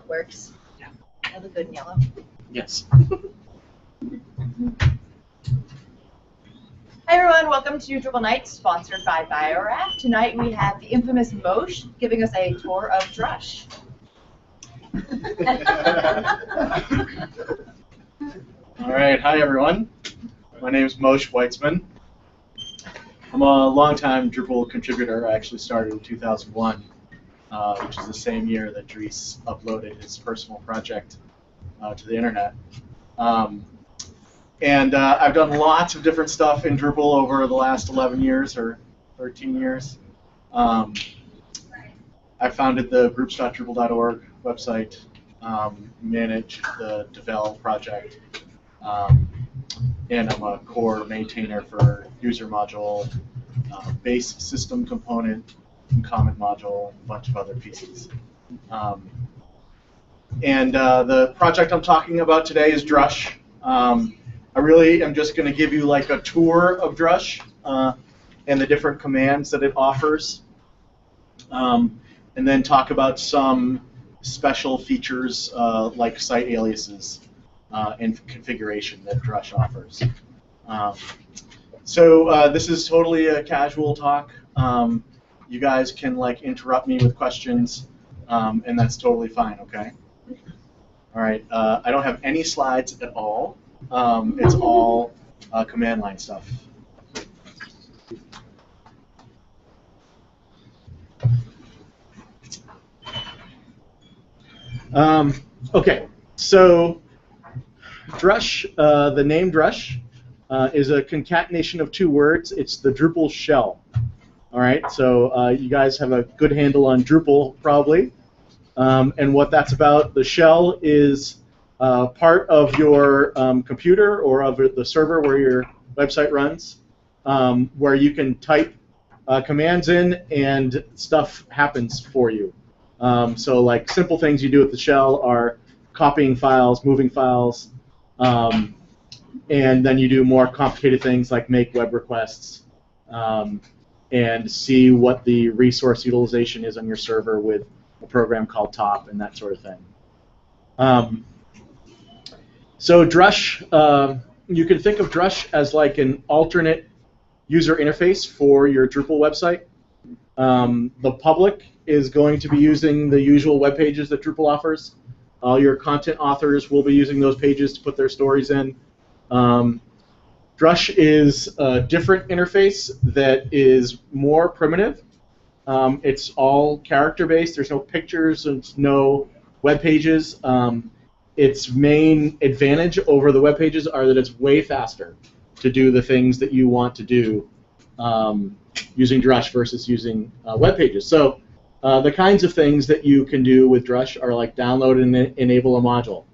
works. Yeah. I look good in yellow. Yes. Hi everyone, welcome to Drupal Night, sponsored by BioRAFT. Tonight we have the infamous Moshe giving us a tour of Drush. All right. Hi, everyone. My name is Moshe Weitzman. I'm a longtime Drupal contributor. I actually started in 2001, which is the same year that Drush uploaded his personal project to the internet. I've done lots of different stuff in Drupal over the last 11 years or 13 years. I founded the groups.drupal.org website, managed the Devel project, and I'm a core maintainer for user module, base system component, and comment module, and a bunch of other pieces. The project I'm talking about today is Drush. I really am just going to give you like a tour of Drush and the different commands that it offers, and then talk about some special features like site aliases and configuration that Drush offers. This is totally a casual talk. You guys can like interrupt me with questions, and that's totally fine. Okay. All right. I don't have any slides at all. It's all command line stuff. Okay, so Drush, the name Drush, is a concatenation of two words. It's the Drupal shell. All right, so you guys have a good handle on Drupal probably, and what that's about. The shell is part of your computer or of the server where your website runs, where you can type commands in and stuff happens for you. So like simple things you do with the shell are copying files, moving files, and then you do more complicated things like make web requests and see what the resource utilization is on your server with a program called top and that sort of thing. So Drush, you can think of Drush as like an alternate user interface for your Drupal website. The public is going to be using the usual web pages that Drupal offers. All your content authors will be using those pages to put their stories in. Drush is a different interface that is more primitive. It's all character-based. There's no pictures and no web pages. Its main advantage over the web pages are that it's way faster to do the things that you want to do using Drush versus using web pages. So the kinds of things that you can do with Drush are like download and enable a module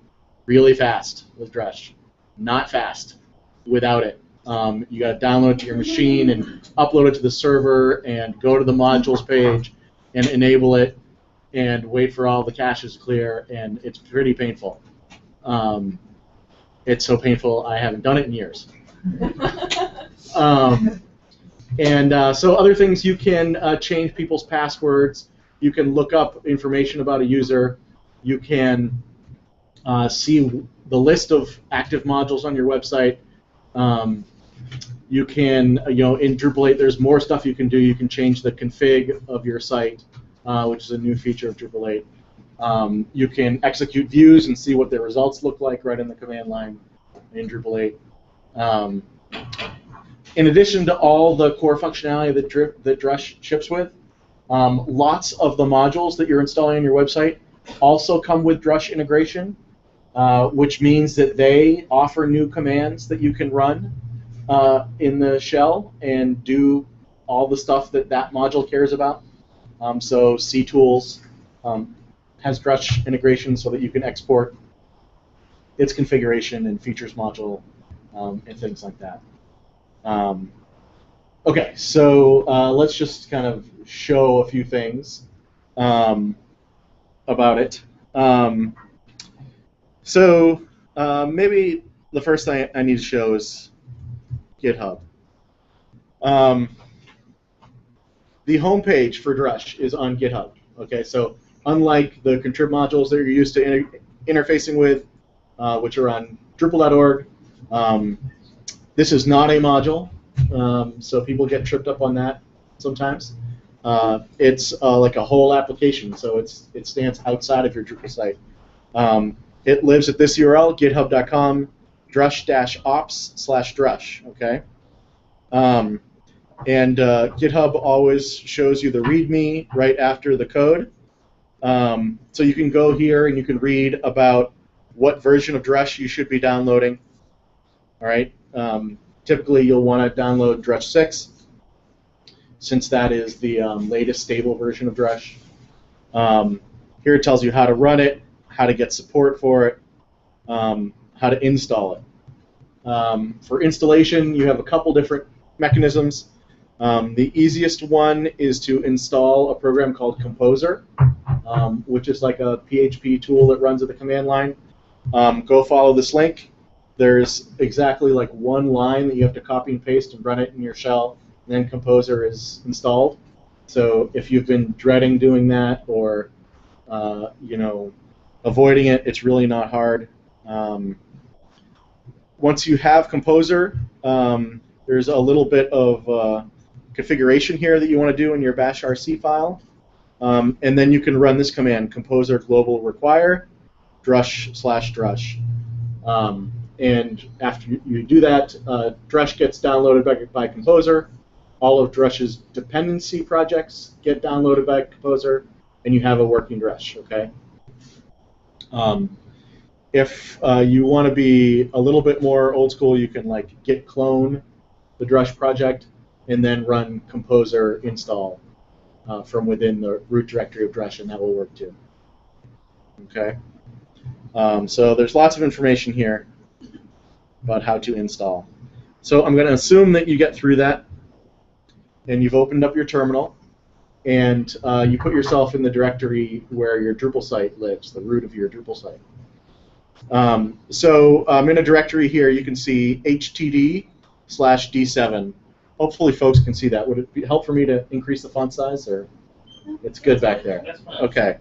really fast with Drush. Not fast without it. You got to download it to your machine and upload it to the server and go to the modules page and enable it and wait for all the caches to clear, and it's pretty painful. It's so painful I haven't done it in years. So other things, you can change people's passwords. You can look up information about a user. You can see the list of active modules on your website. You can, in Drupal 8, there's more stuff you can do. You can change the config of your site, which is a new feature of Drupal 8. You can execute views and see what their results look like right in the command line in Drupal 8. In addition to all the core functionality that Drush ships with, lots of the modules that you're installing on your website also come with Drush integration, which means that they offer new commands that you can run in the shell and do all the stuff that that module cares about. So CTools has Drush integration so that you can export its configuration and features module and things like that. Okay, so let's just kind of show a few things about it. Maybe the first thing I need to show is GitHub. The home page for Drush is on GitHub. Okay, so unlike the contrib modules that you're used to interfacing with, which are on Drupal.org, this is not a module, so people get tripped up on that sometimes. It's like a whole application, so it stands outside of your Drupal site. It lives at this URL, github.com, drush-ops/drush, okay? And GitHub always shows you the README right after the code. So you can go here and you can read about what version of Drush you should be downloading. All right. Typically, you'll want to download Drush 6, since that is the latest stable version of Drush. Here it tells you how to run it, how to get support for it, how to install it. For installation, you have a couple different mechanisms. The easiest one is to install a program called Composer, which is like a PHP tool that runs at the command line. Go follow this link. There's exactly like one line that you have to copy and paste and run it in your shell, and then Composer is installed. So if you've been dreading doing that or you know, avoiding it, it's really not hard. Once you have Composer, there's a little bit of configuration here that you want to do in your bash rc file, and then you can run this command, composer global require drush/drush. And after you do that, Drush gets downloaded by Composer. All of Drush's dependency projects get downloaded by Composer, and you have a working Drush. Okay. If you want to be a little bit more old school, you can like git clone the Drush project and then run Composer install from within the root directory of Drush, and that will work too. Okay. So there's lots of information here about how to install. So I'm going to assume that you get through that, and you've opened up your terminal, and you put yourself in the directory where your Drupal site lives, the root of your Drupal site. So in a directory here, you can see htd/d7. Hopefully folks can see that. Would it help for me to increase the font size, or it's good back there? Okay.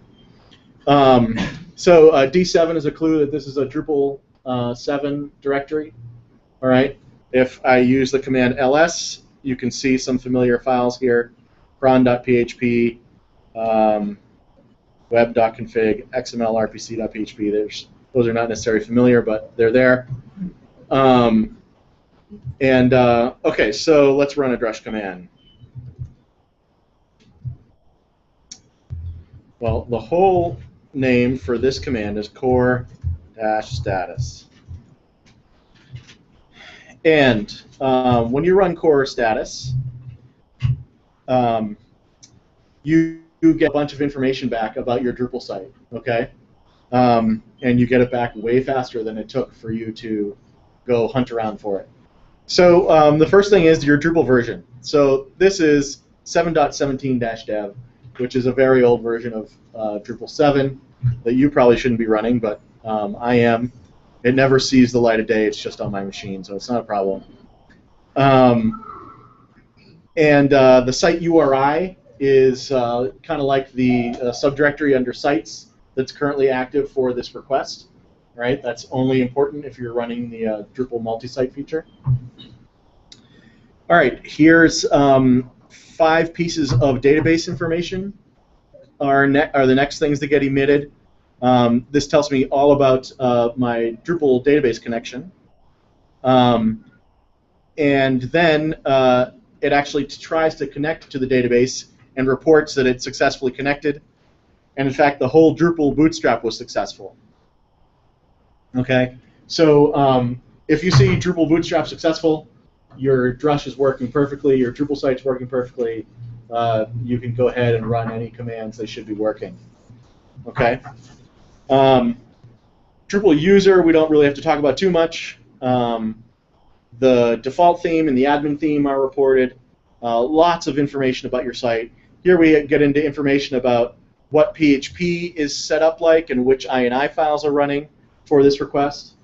So D7 is a clue that this is a Drupal 7 directory. All right. If I use the command ls, you can see some familiar files here: cron.php, web.config, xml, rpc.php. Those are not necessarily familiar, but they're there. Okay, so let's run a Drush command. Well, the whole name for this command is core-status. And when you run core status, you get a bunch of information back about your Drupal site, okay? And you get it back way faster than it took for you to go hunt around for it. So the first thing is your Drupal version. So this is 7.17-dev, which is a very old version of Drupal 7 that you probably shouldn't be running, but I am. It never sees the light of day. It's just on my machine, so it's not a problem. The site URI is kind of like the subdirectory under sites that's currently active for this request. Right? That's only important if you're running the Drupal multi-site feature. All right, here's 5 pieces of database information are the next things that get emitted. This tells me all about my Drupal database connection. And then it actually tries to connect to the database and reports that it's successfully connected. And in fact, the whole Drupal bootstrap was successful. Okay, so if you see Drupal bootstrap successful, your Drush is working perfectly, your Drupal site's working perfectly, you can go ahead and run any commands. They should be working. Okay. Drupal user, we don't really have to talk about too much. The default theme and the admin theme are reported. Lots of information about your site. Here we get into information about what PHP is set up like and which INI files are running for this request.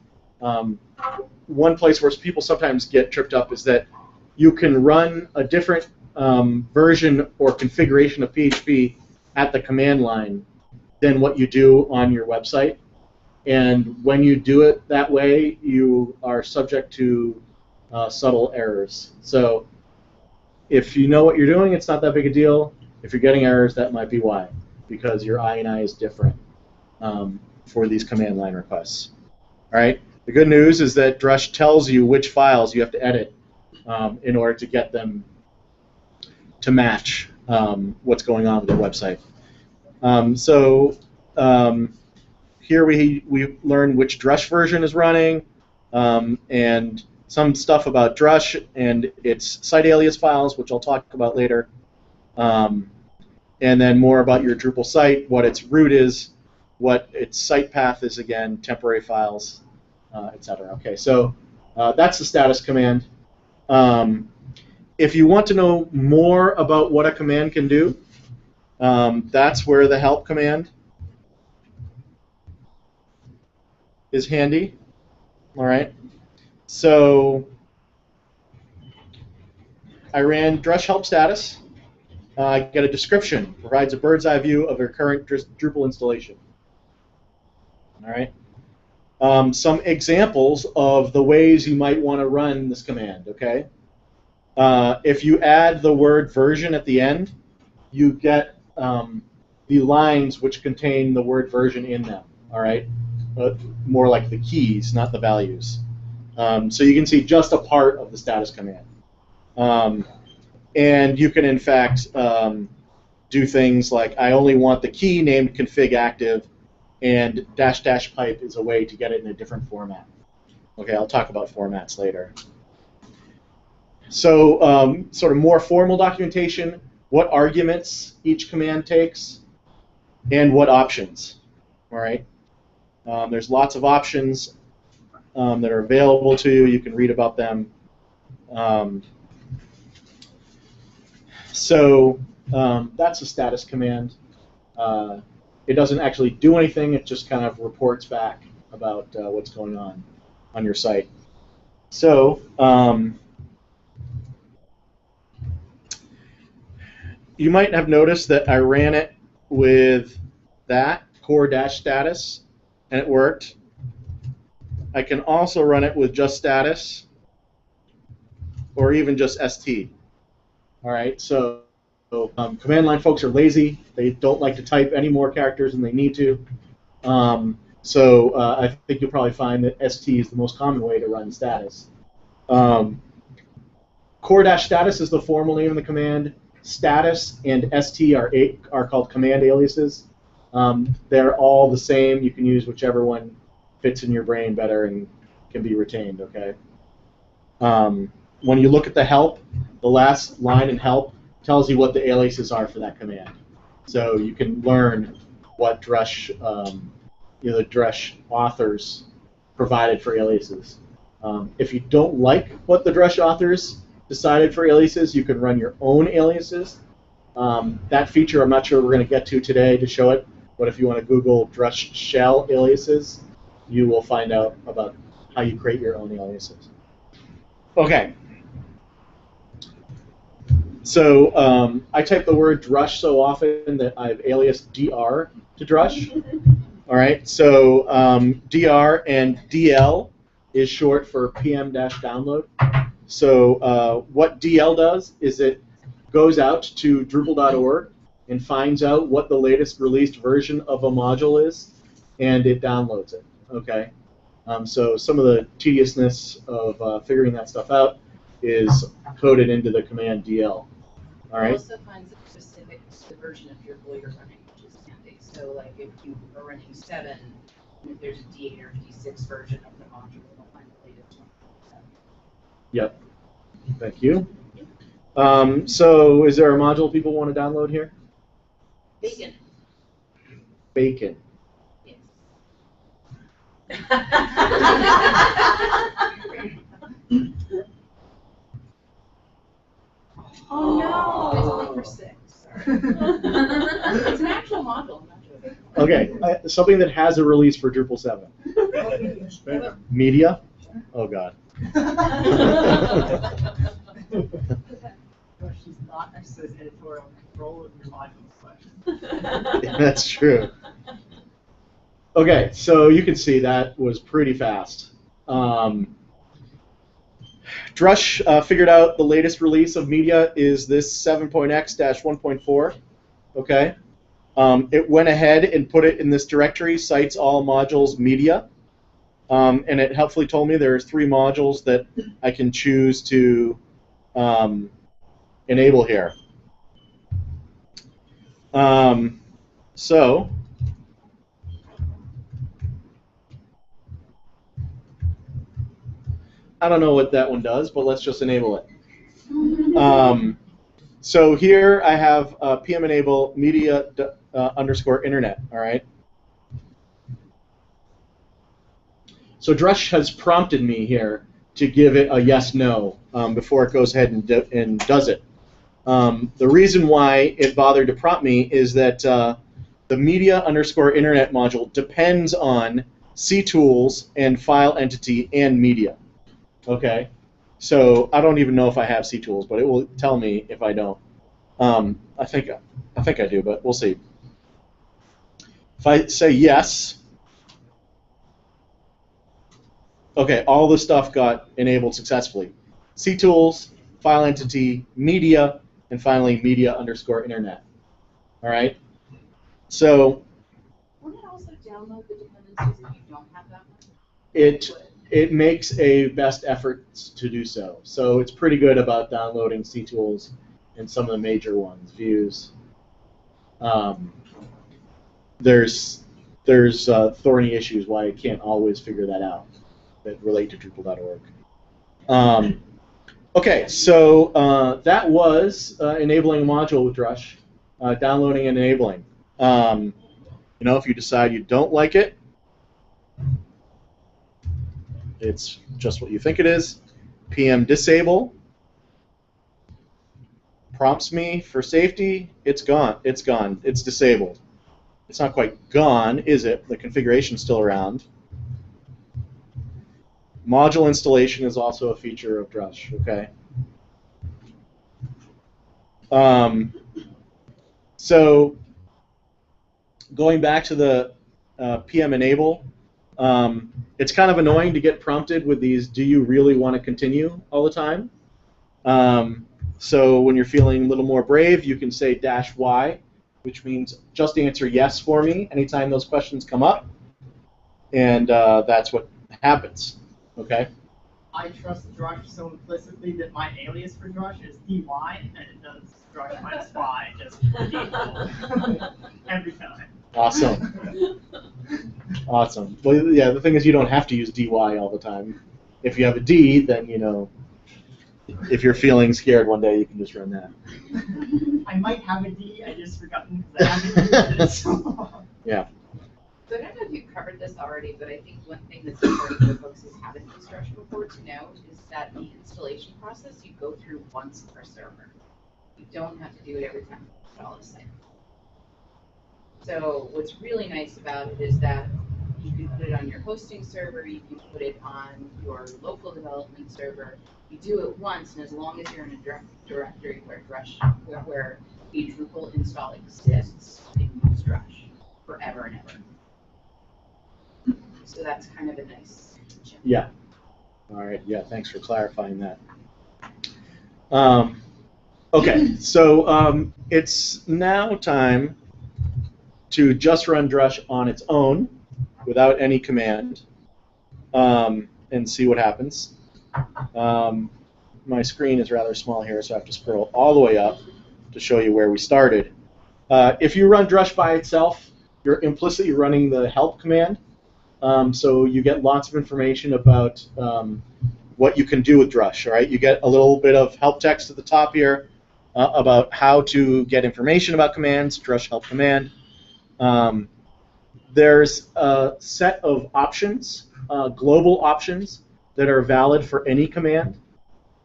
One place where people sometimes get tripped up is that you can run a different version or configuration of PHP at the command line than what you do on your website. And when you do it that way, you are subject to subtle errors. So if you know what you're doing, it's not that big a deal. If you're getting errors, that might be why, because your INI is different for these command line requests. All right. The good news is that Drush tells you which files you have to edit in order to get them to match what's going on with your website. Here we learn which Drush version is running, and some stuff about Drush and its site alias files, which I'll talk about later, and then more about your Drupal site, what its root is, what its site path is again, temporary files, etc. Okay, so that's the status command. If you want to know more about what a command can do, that's where the help command is handy. All right. So I ran Drush help status. I get a description, provides a bird's eye view of your current Drupal installation. All right. Some examples of the ways you might want to run this command. Okay. If you add the word version at the end, you get the lines which contain the word version in them. All right. More like the keys, not the values. So you can see just a part of the status command. And you can, in fact, do things like I only want the key named config active, and -- pipe is a way to get it in a different format. Okay, I'll talk about formats later. So sort of more formal documentation, what arguments each command takes, and what options. All right. There's lots of options that are available to you. You can read about them. That's a status command. It doesn't actually do anything. It just kind of reports back about what's going on your site. So you might have noticed that I ran it with that core -status, and it worked. I can also run it with just status, or even just st. All right, so command line folks are lazy. They don't like to type any more characters than they need to. I think you'll probably find that st is the most common way to run status. Core -status is the formal name of the command. Status and st are called command aliases. They're all the same. You can use whichever one fits in your brain better and can be retained. Okay. When you look at the help, the last line in help tells you what the aliases are for that command. So you can learn what Drush, the Drush authors provided for aliases. If you don't like what the Drush authors decided for aliases, you can run your own aliases. That feature I'm not sure we're going to get to today to show it, but if you want to Google Drush shell aliases, you will find out about how you create your own aliases. Okay. So I type the word Drush so often that I've aliased dr to Drush. All right. So dr and dl is short for pm-download. So what DL does is it goes out to Drupal.org and finds out what the latest released version of a module is, and it downloads it. Okay. So some of the tediousness of figuring that stuff out is coded into the command DL. All right. It also finds a specific version of Drupal you're running, which is handy. So, like, if you are running 7, and if there's a D8 or D6 version of the module, it'll find the latest one. Yep. Thank you. So, is there a module people want to download here? Bacon. Bacon. Yes. Oh no! It's only for 6. Sorry. It's an actual module. I'm not joking. Okay, something that has a release for Drupal 7. Media? Oh God. She's not exercise editorial control of your module selection. That's true. Okay, so you can see that was pretty fast. Drush figured out the latest release of media is this 7.x-1.4. Okay. It went ahead and put it in this directory, sites all modules media, and it helpfully told me there's 3 modules that I can choose to enable here. So I don't know what that one does, but let's just enable it. So here I have PM enable media underscore internet. All right. So Drush has prompted me here to give it a yes/no before it goes ahead and does it. The reason why it bothered to prompt me is that the media underscore internet module depends on ctools and file entity and media. Okay, so I don't even know if I have ctools, but it will tell me if I don't. I think I do, but we'll see. If I say yes, okay, all the stuff got enabled successfully. ctools, file entity, media, and finally media underscore internet. All right. So Won't it also download the dependencies if you don't have that one? it makes a best efforts to do so. So it's pretty good about downloading ctools and some of the major ones, views. There's thorny issues why it can't always figure that out that relate to Drupal.org. Okay, so that was enabling a module with Drush, downloading and enabling. You know, if you decide you don't like it, it's just what you think it is. PM disable prompts me for safety. It's gone. It's gone. It's disabled. It's not quite gone, is it? The configuration's still around. Module installation is also a feature of Drush. Okay. So going back to the PM enable, it's kind of annoying to get prompted with these "Do you really want to continue?" all the time. So when you're feeling a little more brave, you can say -y, which means just answer yes for me anytime those questions come up, and that's what happens. Okay. I trust Drush so implicitly that my alias for Drush is DY, and it does Drush minus Y, just default. Every time. Awesome. Awesome. Well, yeah, the thing is you don't have to use DY all the time. If you have a D, then, you know, if you're feeling scared one day, you can just run that. I might have a D, I just forgotten because I haven't used it so long. Yeah. So I don't know if you've covered this already, but I think one thing that's important for folks who haven't used Drush before to know is that the installation process you go through once per server. You don't have to do it every time you install a site. So what's really nice about it is that you can put it on your hosting server, you can put it on your local development server. You do it once, and as long as you're in a directory where where a Drupal install exists, you can use Drush forever and ever. So that's kind of a nice feature. Yeah. All right. Yeah. Thanks for clarifying that. Okay. So it's now time to just run Drush on its own without any command and see what happens. My screen is rather small here, so I have to scroll all the way up to show you where we started. If you run Drush by itself, you're implicitly running the help command. So you get lots of information about what you can do with Drush. All right, you get a little bit of help text at the top here about how to get information about commands. Drush help command. There's a set of options, global options that are valid for any command.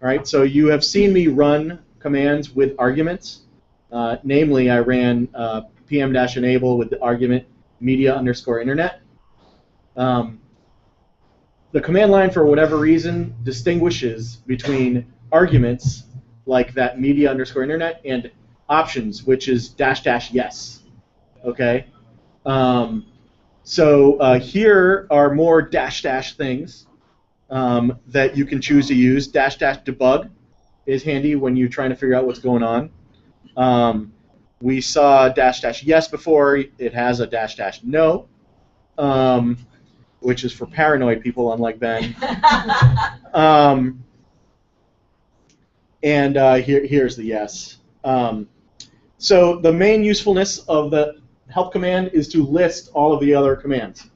All right, so you have seen me run commands with arguments. Namely, I ran pm-enable with the argument media_internet. The command line, for whatever reason, distinguishes between arguments like that media_internet and options, which is --yes. Okay. So here are more dash things that you can choose to use. Dash debug is handy when you're trying to figure out what's going on. We saw dash yes before. It has a dash no, which is for paranoid people, unlike Ben. And here's the yes. So the main usefulness of the help command is to list all of the other commands.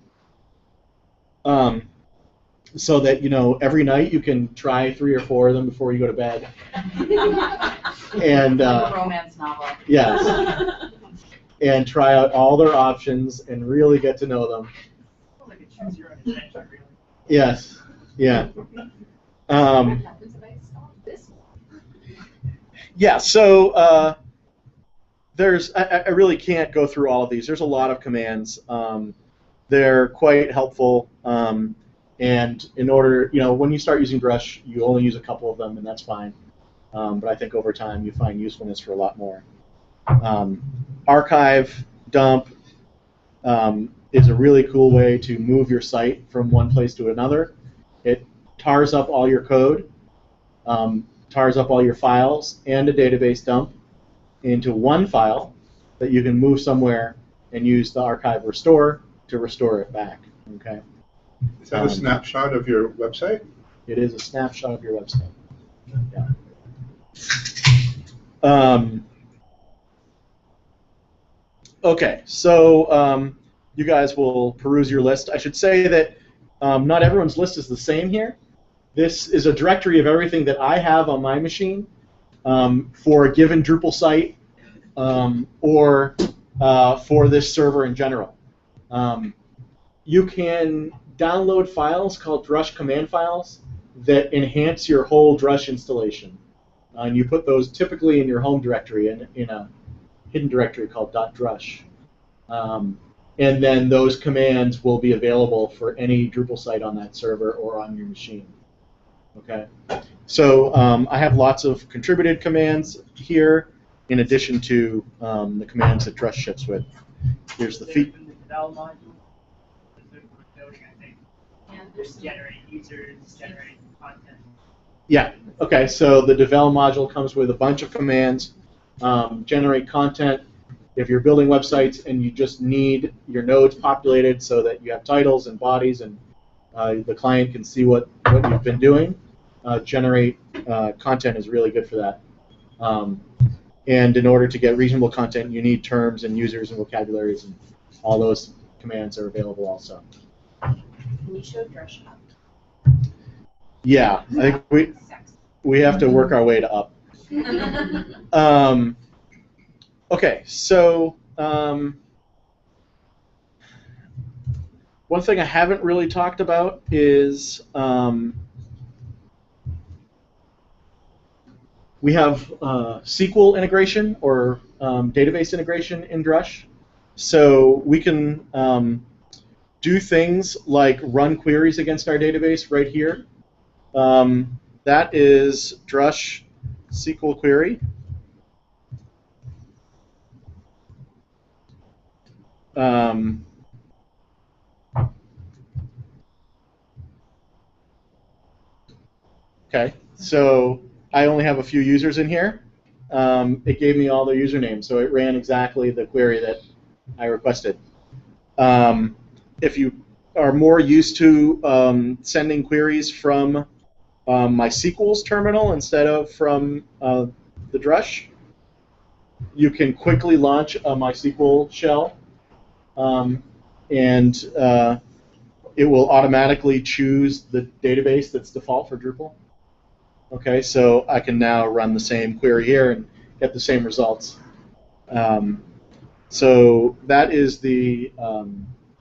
So that, you know, every night you can try 3 or 4 of them before you go to bed. And like a romance novel. yes. And try out all their options and really get to know them. Like a choose your own adventure, really. Yes. Yeah. What happens if I stop this one? Yeah. So I really can't go through all of these. There's a lot of commands. They're quite helpful. And in order, you know, when you start using Drush, you only use a couple of them, and that's fine. But I think over time you find usefulness for a lot more. Archive, dump is a really cool way to move your site from one place to another. It tars up all your code, tars up all your files, and a database dump into one file that you can move somewhere and use the archive restore to restore it back. Okay. Is that a snapshot of your website? It is a snapshot of your website. Yeah. Okay, so you guys will peruse your list. I should say that not everyone's list is the same here. This is a directory of everything that I have on my machine for a given Drupal site or for this server in general. You can download files called Drush command files that enhance your whole Drush installation. And you put those typically in your home directory in a hidden directory called .drush. And then those commands will be available for any Drupal site on that server or on your machine. Okay. So I have lots of contributed commands here in addition to the commands that Drush ships with. Here's the feed. There's generate users, generate content. Yeah. Okay. So the devel module comes with a bunch of commands. Generate content. If you're building websites and you just need your nodes populated so that you have titles and bodies and the client can see what you've been doing, generate content is really good for that. And in order to get reasonable content, you need terms and users and vocabularies, and all those commands are available also. Can you show Drush up? Yeah, I think we have to work our way to up. Okay, so one thing I haven't really talked about is we have SQL integration or database integration in Drush. So we can do things like run queries against our database right here. That is Drush SQL query. Okay, so I only have a few users in here. It gave me all their usernames, so it ran exactly the query that I requested. If you are more used to sending queries from MySQL's terminal instead of from the Drush, you can quickly launch a MySQL shell, and it will automatically choose the database that's default for Drupal. Okay, so I can now run the same query here and get the same results. So that is the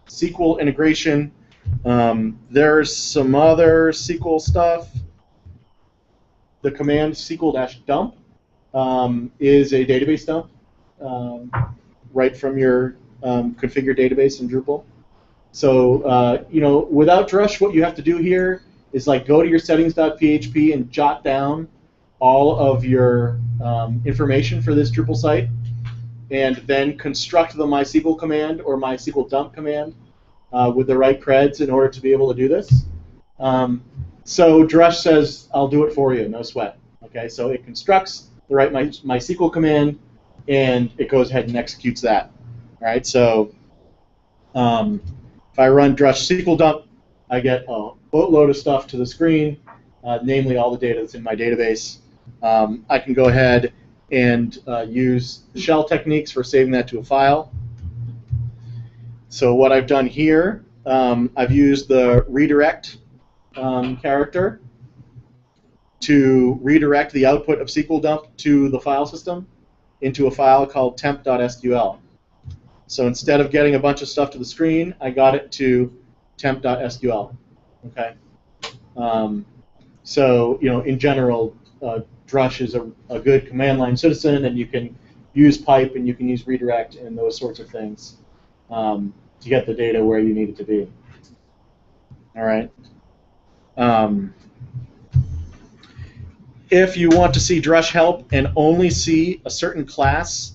SQL integration. There's some other SQL stuff. The command SQL-dump is a database dump right from your configured database in Drupal. So you know, without Drush, what you have to do here is like go to your settings.php and jot down all of your information for this Drupal site, and then construct the MySQL command or MySQL dump command with the right creds in order to be able to do this. So Drush says, I'll do it for you, no sweat. Okay, so it constructs the right MySQL command, and it goes ahead and executes that. All right, so if I run Drush SQL dump, I get a boatload of stuff to the screen, namely all the data that's in my database. I can go ahead and use shell techniques for saving that to a file. So what I've done here, I've used the redirect character to redirect the output of SQL dump to the file system into a file called temp.sql. So instead of getting a bunch of stuff to the screen, I got it to temp.sql. Okay. So in general, Drush is a good command line citizen, and you can use pipe and you can use redirect and those sorts of things to get the data where you need it to be. All right. If you want to see Drush help and only see a certain class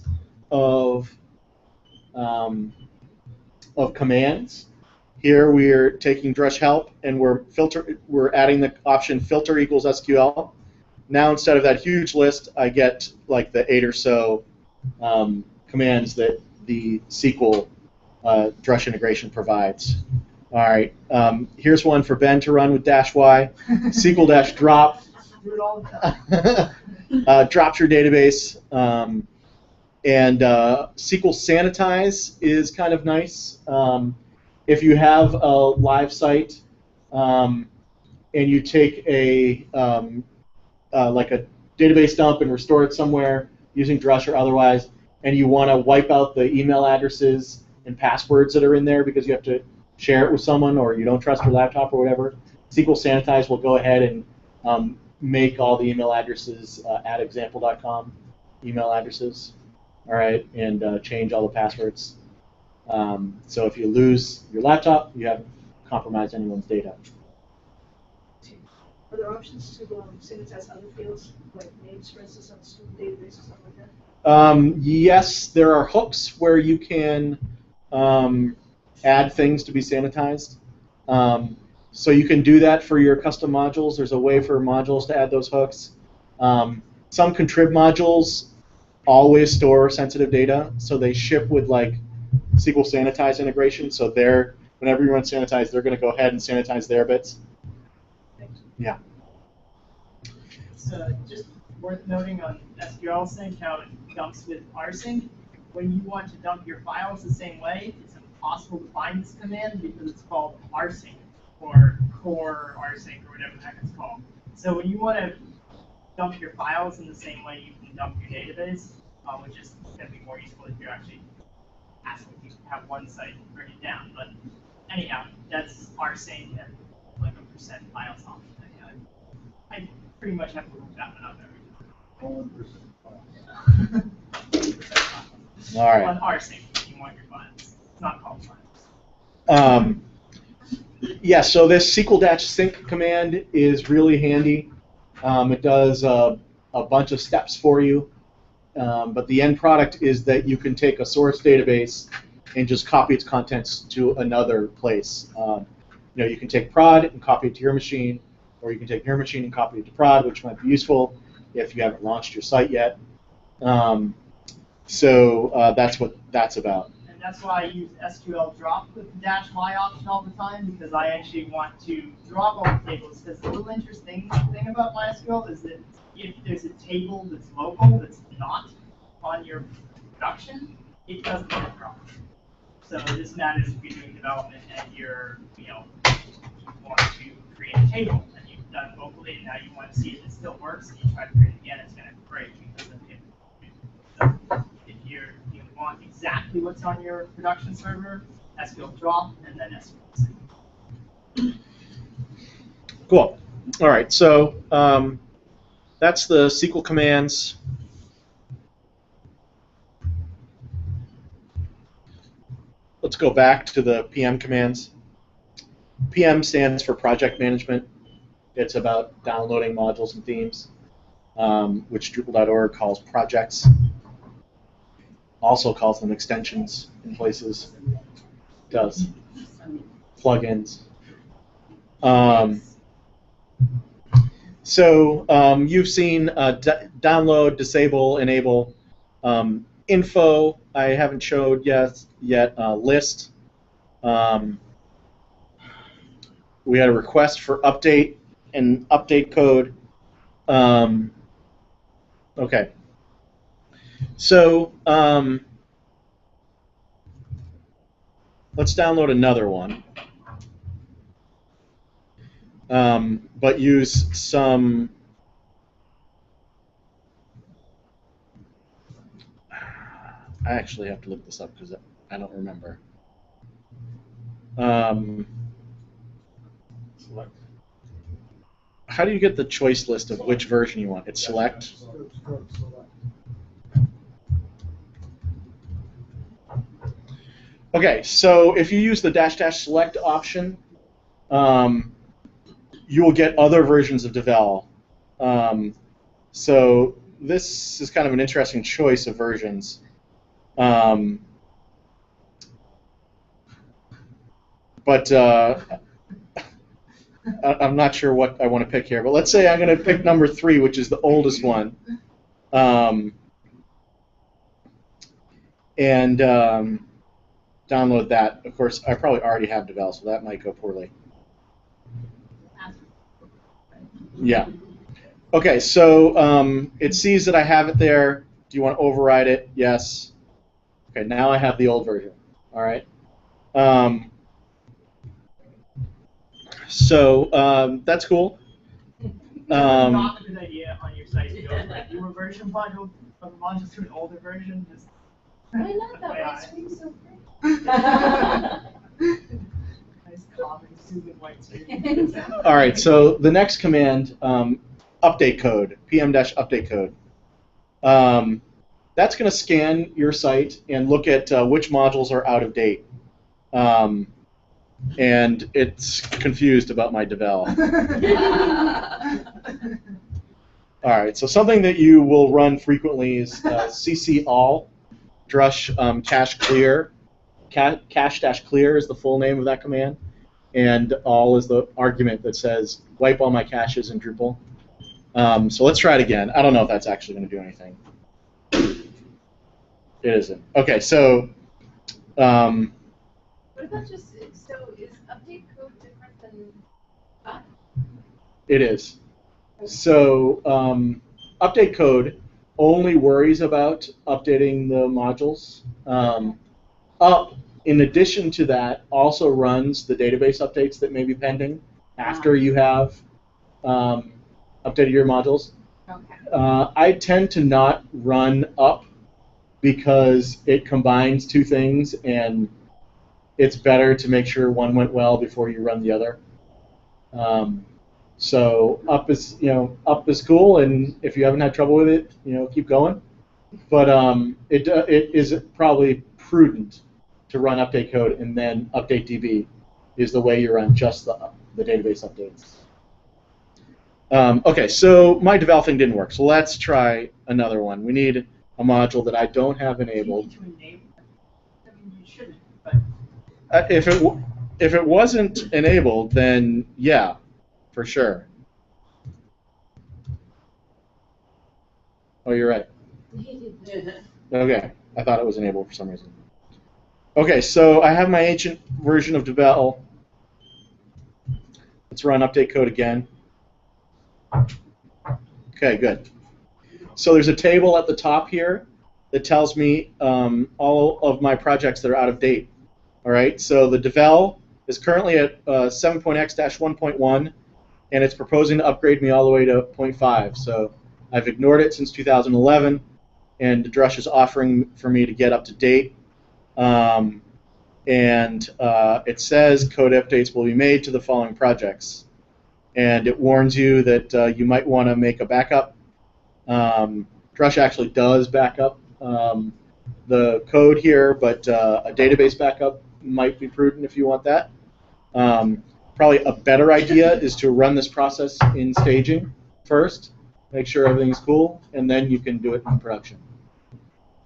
of commands, here we're taking Drush help and we're adding the option filter equals SQL. Now instead of that huge list, I get like the 8 or so commands that the SQL Drush integration provides. All right, here's one for Ben to run with -y. SQL-drop drops your database, and SQL sanitize is kind of nice. If you have a live site and you take like a database dump and restore it somewhere using Drush or otherwise, and you want to wipe out the email addresses and passwords that are in there because you have to share it with someone or you don't trust your laptop or whatever, SQL Sanitize will go ahead and make all the email addresses at example.com email addresses, all right, and change all the passwords. So if you lose your laptop, you haven't compromised anyone's data. Are there options to sanitize other fields, like names, for instance, on student database or something like that? Yes, there are hooks where you can add things to be sanitized. So you can do that for your custom modules. There's a way for modules to add those hooks. Some contrib modules always store sensitive data, so they ship with like SQL Sanitize integration. So whenever you run Sanitize, they're going to go ahead and sanitize their bits. Yeah. It's just worth noting on SQL Sync how it dumps with rsync. When you want to dump your files the same way, it's impossible to find this command because it's called rsync or core rsync or whatever the heck it's called. So when you want to dump your files in the same way you can dump your database, which is going to be more useful if you're actually asking people to have one site written down. But anyhow, that's rsync and like a % files option. I pretty much have to look that one up every time. All right. On rsync, if you want your files. It's not called files. Yeah, so this SQL-sync command is really handy. It does a bunch of steps for you, but the end product is that you can take a source database and just copy its contents to another place. You can take prod and copy it to your machine, or you can take your machine and copy it to prod, which might be useful if you haven't launched your site yet. So that's what that's about. And that's why I use SQL drop with the -y option all the time, because I actually want to drop all the tables. Because the little interesting thing about MySQL is that if there's a table that's local that's not on your production, it doesn't get dropped. So this matters if you're doing development and you want to create a table and you've done it locally and now you want to see if it still works and you try to create it again, it's going to break because of it. So if you want exactly what's on your production server, SQL drop and then SQL sync. Cool. All right, so that's the SQL commands. Let's go back to the PM commands. PM stands for project management. It's about downloading modules and themes, which Drupal.org calls projects. Also calls them extensions in places. It does. plugins. So you've seen download, disable, enable, info. I haven't showed yet. List. We had a request for update and update code. Okay. So let's download another one. But use some. I actually have to look this up because I don't remember. How do you get the choice list of which version you want? It's select? Okay, so if you use the -- select option, you will get other versions of Devel. So this is kind of an interesting choice of versions. But I'm not sure what I want to pick here. But let's say I'm going to pick number 3, which is the oldest one. And download that. Of course, I probably already have Devel, so that might go poorly. Yeah. Okay, so it sees that I have it there. Do you want to override it? Yes. Okay, now I have the old version. All right. So that's cool. Not a good idea on your site to go from a newer version of the module to an older version. Just Why not? That white screen's so pretty. nice calming, soothing white screen. All right, so the next command, update code, pm-update code. That's going to scan your site and look at which modules are out of date. And it's confused about my Devel. All right, so something that you will run frequently is cc all drush cache clear. Cache-clear is the full name of that command, and all is the argument that says wipe all my caches in Drupal. So let's try it again. I don't know if that's actually going to do anything. It isn't. Okay, so. What about just, so is update code different than that? It is. So update code only worries about updating the modules. Up, in addition to that, also runs the database updates that may be pending after you have updated your modules. Okay. I tend to not run up because it combines two things, and it's better to make sure one went well before you run the other. So up is cool, and if you haven't had trouble with it, keep going. But it is probably prudent to run update code and then update DB is the way you run just the database updates. Okay, so my Devel thing didn't work, so let's try another one. We need a module that I don't have enabled. You need to enable it. I mean, you shouldn't, but If it wasn't enabled, then yeah, for sure. Oh, you're right. Okay, I thought it was enabled for some reason. Okay, so I have my ancient version of Devel. Let's run update code again. Okay, good. So there's a table at the top here that tells me all of my projects that are out of date. All right, so the Devel is currently at 7.x-1.1, and it's proposing to upgrade me all the way to 0.5. So I've ignored it since 2011, and Drush is offering for me to get up to date. It says code updates will be made to the following projects. And it warns you that you might want to make a backup. Drush actually does backup the code here, but a database backup might be prudent if you want that. Probably a better idea is to run this process in staging first, make sure everything's cool, and then you can do it in production.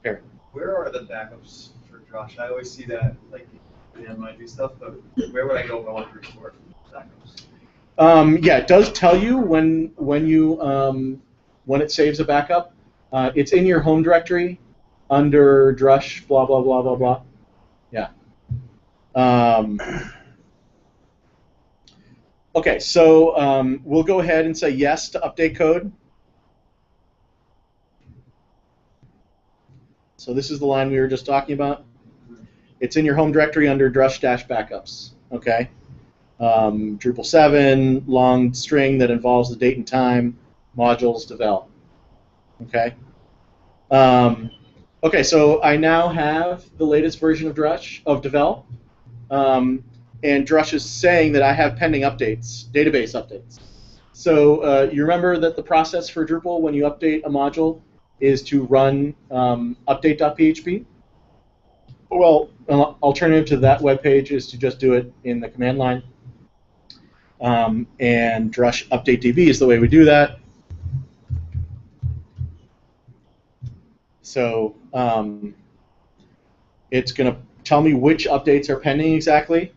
Here. Where are the backups for Drush? I always see that, like, PM might do stuff, but where would I go if I want to restore backups? Yeah, it does tell you when it saves a backup. It's in your home directory under Drush, blah blah blah blah blah. Yeah. Okay, so we'll go ahead and say yes to update code. So this is the line we were just talking about. It's in your home directory under Drush-backups. Okay. Drupal 7, long string that involves the date and time, modules, devel. Okay. Okay, so I now have the latest version of Drush, of devel, and Drush is saying that I have pending updates, database updates. So you remember that the process for Drupal when you update a module is to run update.php? Well, an alternative to that web page is to just do it in the command line. And Drush update DB is the way we do that. So it's going to tell me which updates are pending exactly.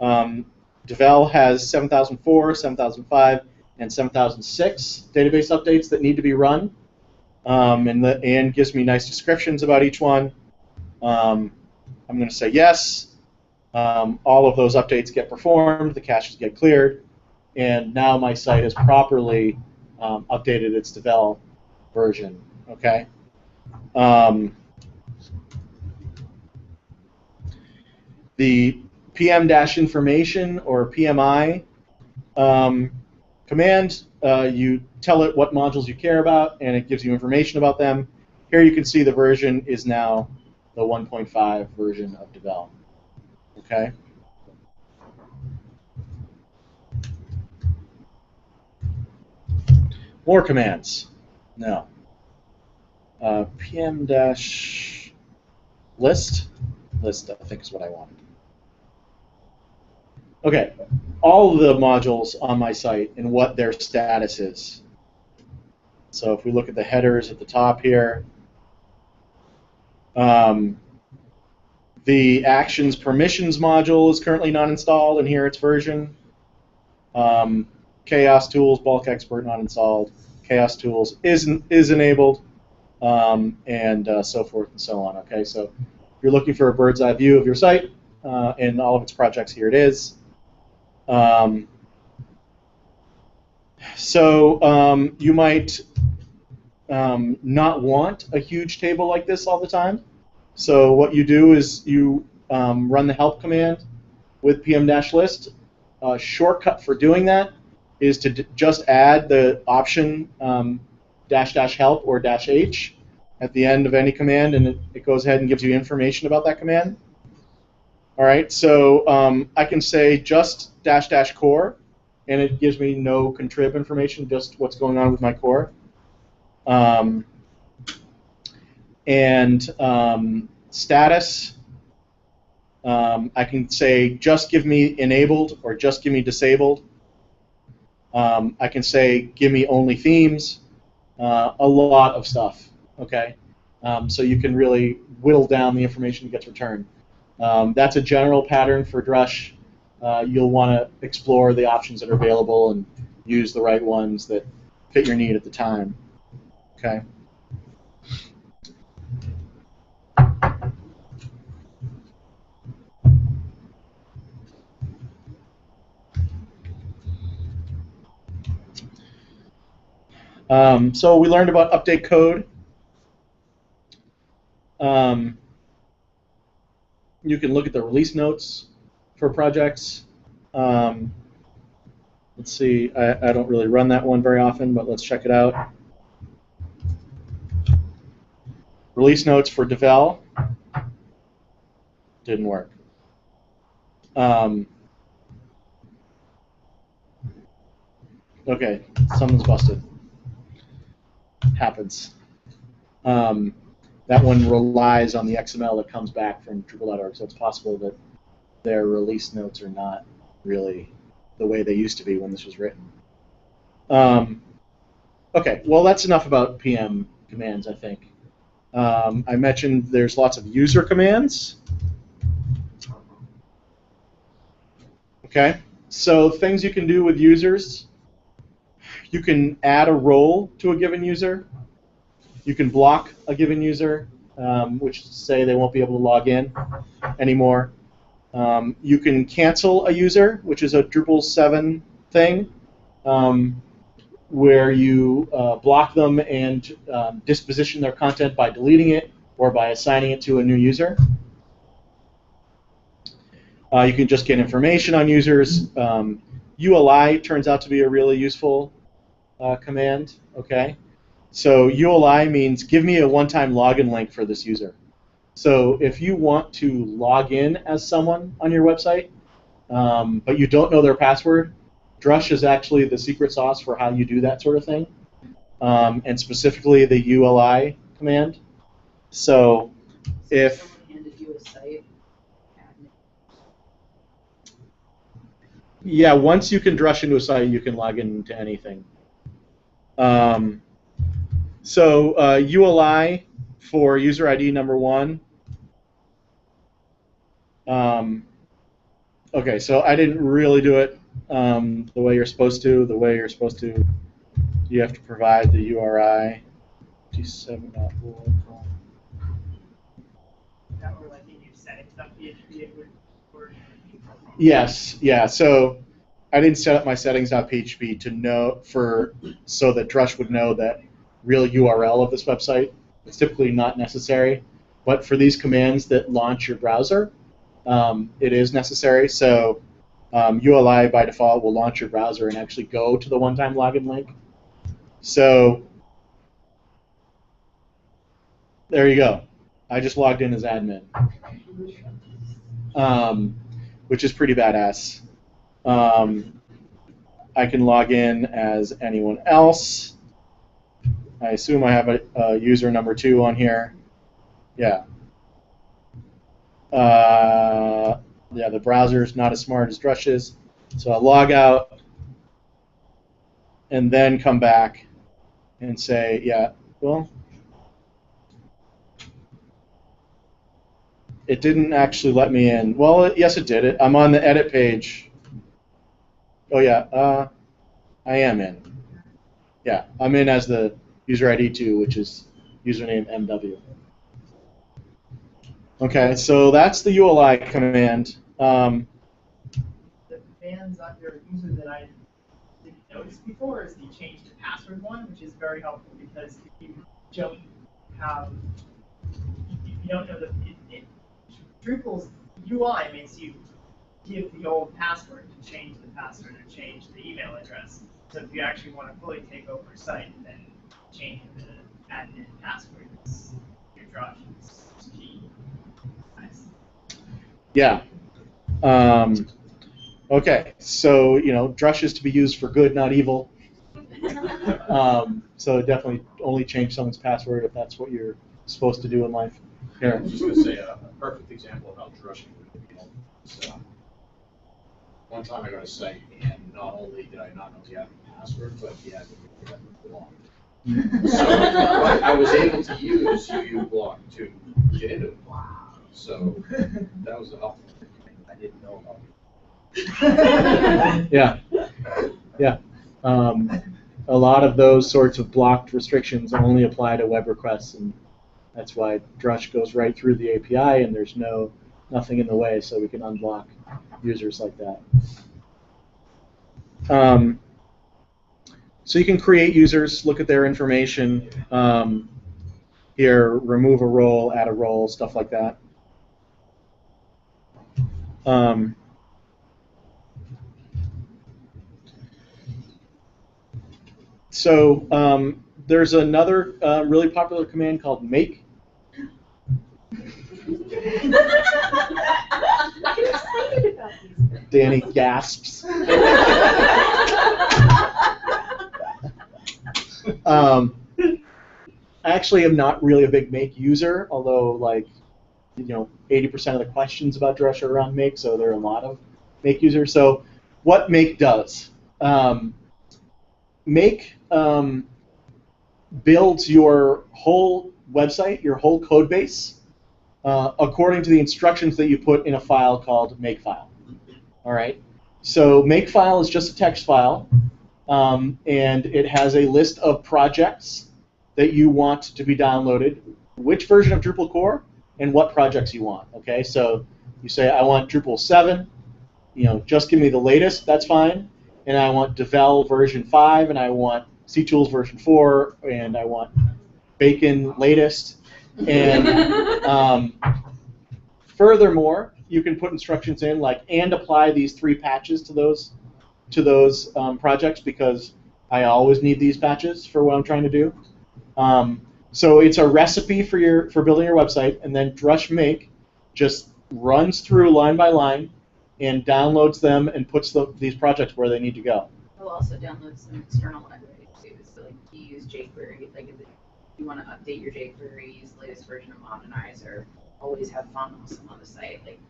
Devel has 7004, 7005, and 7006 database updates that need to be run, and gives me nice descriptions about each one. I'm going to say yes. All of those updates get performed, the caches get cleared, and now my site has properly updated its devel version. Okay. The PM-information or PMI command, you tell it what modules you care about, and it gives you information about them. Here you can see the version is now the 1.5 version of devel. Okay. More commands. No. PM-list. List, I think, is what I wanted. Okay. All of the modules on my site and what their status is. So if we look at the headers at the top here, the actions permissions module is currently not installed, and here its version. Chaos tools, bulk export not installed. Chaos tools is enabled, and so forth and so on. Okay, so if you're looking for a bird's eye view of your site and all of its projects, here it is. So you might not want a huge table like this all the time. So what you do is you run the help command with PM-list. A shortcut for doing that is to just add the option --help or -h at the end of any command, and it goes ahead and gives you information about that command. All right, so I can say just --core, and it gives me no contrib information, just what's going on with my core. Status, I can say just give me enabled or just give me disabled. I can say give me only themes, a lot of stuff. Okay, so you can really whittle down the information that gets returned. That's a general pattern for Drush. You'll want to explore the options that are available and use the right ones that fit your need at the time. Okay. So we learned about update code. You can look at the release notes for projects. Let's see, I don't really run that one very often, but let's check it out. Release notes for devel. Didn't work. Okay, something's busted. Happens. That one relies on the XML that comes back from Drupal.org, so it's possible that their release notes are not really the way they used to be when this was written. Okay, well that's enough about PM commands, I think. I mentioned there's lots of user commands. Okay, so things you can do with users. You can add a role to a given user. You can block a given user, which is to say they won't be able to log in anymore. You can cancel a user, which is a Drupal 7 thing, where you block them and disposition their content by deleting it or by assigning it to a new user. You can just get information on users. ULI turns out to be a really useful command. Okay, so ULI means give me a one-time login link for this user. So if you want to log in as someone on your website, but you don't know their password, Drush is actually the secret sauce for how you do that sort of thing, and specifically the ULI command. So if someone handed you a site, yeah, once you can Drush into a site, you can log into anything. So ULI for user ID number 1. Okay, so I didn't really do it the way you're supposed to. The way you're supposed to, you have to provide the URI. G7.org. That were like in your settings.php, it would work. Yes, yeah. So I didn't set up my settings.php to know so that Drush would know that real URL of this website. It's typically not necessary, but for these commands that launch your browser, it is necessary. So ULI by default will launch your browser and actually go to the one-time login link. So there you go. I just logged in as admin, which is pretty badass. I can log in as anyone else. I assume I have a user number 2 on here. Yeah. Yeah, the browser is not as smart as Drush is. So I'll log out and then come back and say, yeah, well, it didn't actually let me in. Well, yes, it did. I'm on the edit page. Oh, yeah, I am in. Yeah, I'm in as the user ID 2, which is username MW. Okay, so that's the ULI command. The commands under user that I didn't notice before is the change the password one, which is very helpful because if you don't have, if you don't know Drupal's UI makes you give the old password to change the password or change the email address. So if you actually want to fully take over a site, then changing the admin password is your Drush is key. Nice. Yeah. Okay, so Drush is to be used for good, not evil. So definitely only change someone's password if that's what you're supposed to do in life. I was just going to say a perfect example of how Drush can be helpful. So, one time I got a site, and not only did I not know the admin password, but the admin belonged. So I was able to use UU block to get into it. So that was the helpful thing I didn't know about. Yeah. Yeah. A lot of those sorts of blocked restrictions only apply to web requests, and that's why Drush goes right through the API, and there's nothing in the way, so we can unblock users like that. So you can create users, look at their information here, remove a role, add a role, stuff like that. So there's another really popular command called make. I'm excited about these. Danny gasps. I actually am not really a big make user, although 80% of the questions about Drush are around make, so there are a lot of make users. So what make does? Make builds your whole website, your whole code base, according to the instructions that you put in a file called makefile. All right. So makefile is just a text file, and it has a list of projects that you want to be downloaded, which version of Drupal core, and what projects you want. Okay, so you say I want Drupal 7, just give me the latest. That's fine. And I want Devel version 5, and I want CTools version 4, and I want Bacon latest. And furthermore, you can put instructions in like and apply these 3 patches to those projects because I always need these patches for what I'm trying to do. So it's a recipe for building your website, and then Drush Make just runs through line by line and downloads them and puts these projects where they need to go. We'll also download some external libraries too. So like you use jQuery, like if you want to update your jQuery, use the latest version of Modernizer, always have funnels on the site. Like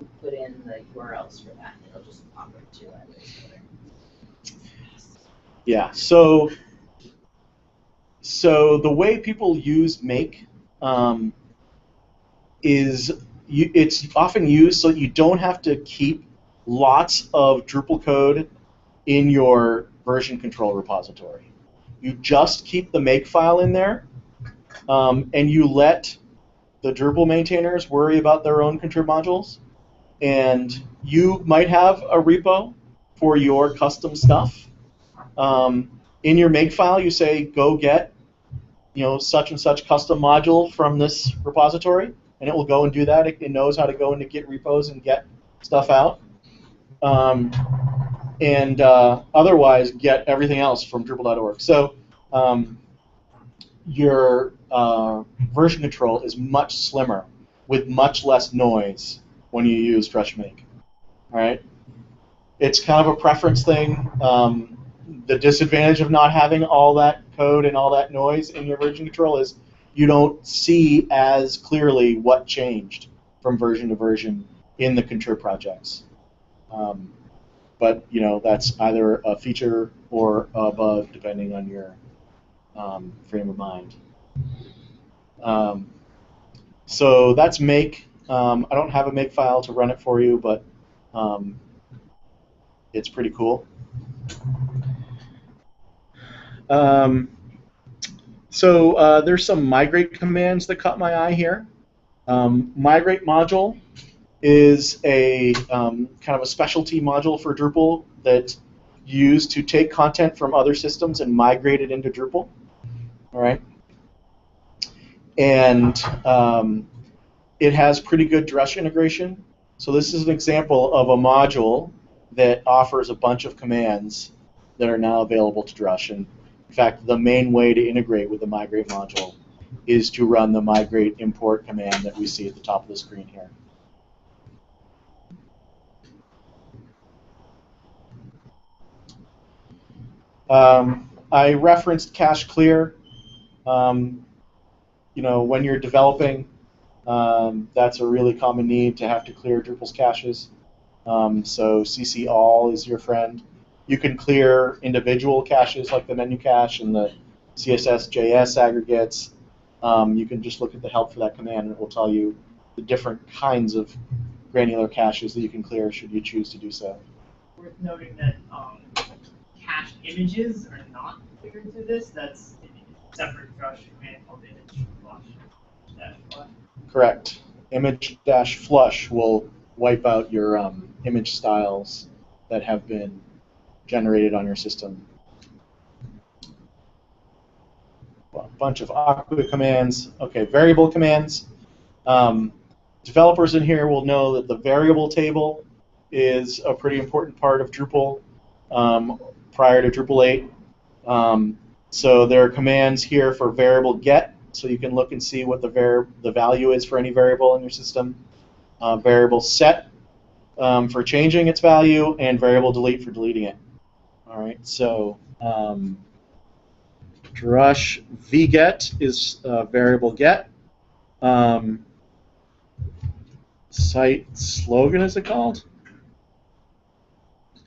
you put in the URLs for that, and it'll just pop up to your libraries together. Yeah. So the way people use Make is it's often used so you don't have to keep lots of Drupal code in your version control repository. You just keep the make file in there, and you let the Drupal maintainers worry about their own contrib modules. And you might have a repo for your custom stuff. In your make file, you say go get such and such custom module from this repository, and it will go and do that. It knows how to go into Git repos and get stuff out. And otherwise get everything else from Drupal.org. So your version control is much slimmer with much less noise when you use Drush Make. All right? It's kind of a preference thing. The disadvantage of not having all that code and all that noise in your version control is you don't see as clearly what changed from version to version in the contrib projects. But that's either a feature or a bug, depending on your frame of mind. So that's Make. I don't have a Make file to run it for you, but it's pretty cool. So there's some migrate commands that caught my eye here. Migrate module is a kind of a specialty module for Drupal that you use to take content from other systems and migrate it into Drupal. All right, and it has pretty good Drush integration. So this is an example of a module that offers a bunch of commands that are now available to Drush. And in fact, the main way to integrate with the migrate module is to run the migrate import command that we see at the top of the screen here. I referenced cache clear. When you're developing, that's a really common need to have to clear Drupal's caches. So CC all is your friend. You can clear individual caches like the menu cache and the CSS/JS aggregates. You can just look at the help for that command, and it will tell you the different kinds of granular caches that you can clear should you choose to do so. Worth noting that cache images are not figured through this. That's a separate Drush command called image flush. Correct. Image-flush will wipe out your image styles that have been generated on your system. A bunch of Aqua commands. Okay, variable commands. Developers in here will know that the variable table is a pretty important part of Drupal prior to Drupal 8. So there are commands here for variable get, so you can look and see what the value is for any variable in your system. Variable set for changing its value, and variable delete for deleting it. All right, so Drush vget is variable get. Site slogan, is it called?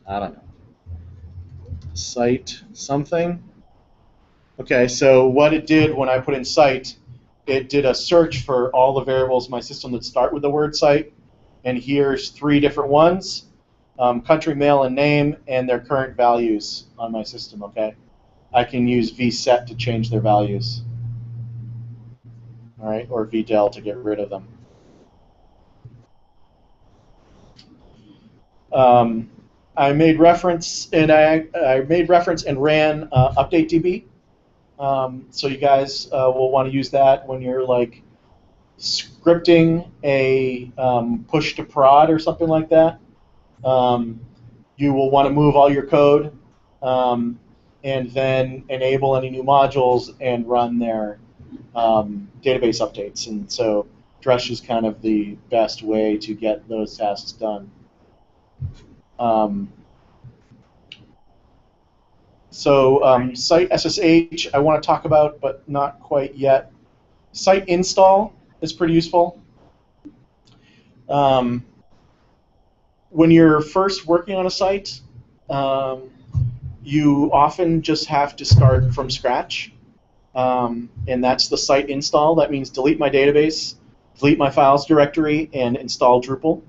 I don't know. Site something. Okay, so what it did when I put in site, it did a search for all the variables in my system that start with the word site, and here's 3 different ones. country, mail, and name, and their current values on my system, okay? I can use vset to change their values, all right, or vdel to get rid of them. I made reference and ran UpdateDB. So you guys will want to use that when you're like scripting a push to prod or something like that. You will want to move all your code and then enable any new modules and run their database updates. And so Drush is kind of the best way to get those tasks done. Site SSH I want to talk about, but not quite yet. Site install is pretty useful. When you're first working on a site, you often just have to start from scratch, and that's the site install. That means delete my database, delete my files directory, and install Drupal.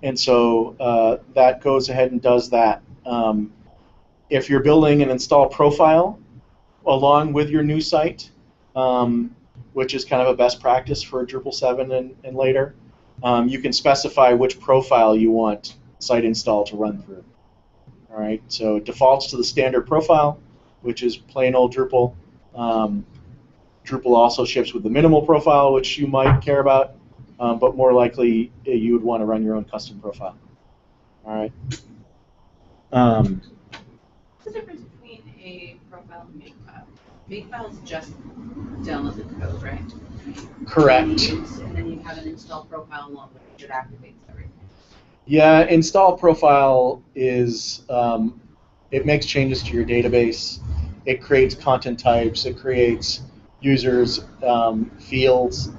And so that goes ahead and does that. If you're building an install profile along with your new site, which is kind of a best practice for Drupal 7 and later, you can specify which profile you want site install to run through. All right, so it defaults to the standard profile, which is plain old Drupal. Drupal also ships with the minimal profile, which you might care about, but more likely you would want to run your own custom profile. All right. What's the difference between a profile and makefile? Makefile is just download the code, right? Correct. And then you have an install profile along with it that activates everything. Yeah, install profile is, it makes changes to your database. It creates content types. It creates users, fields.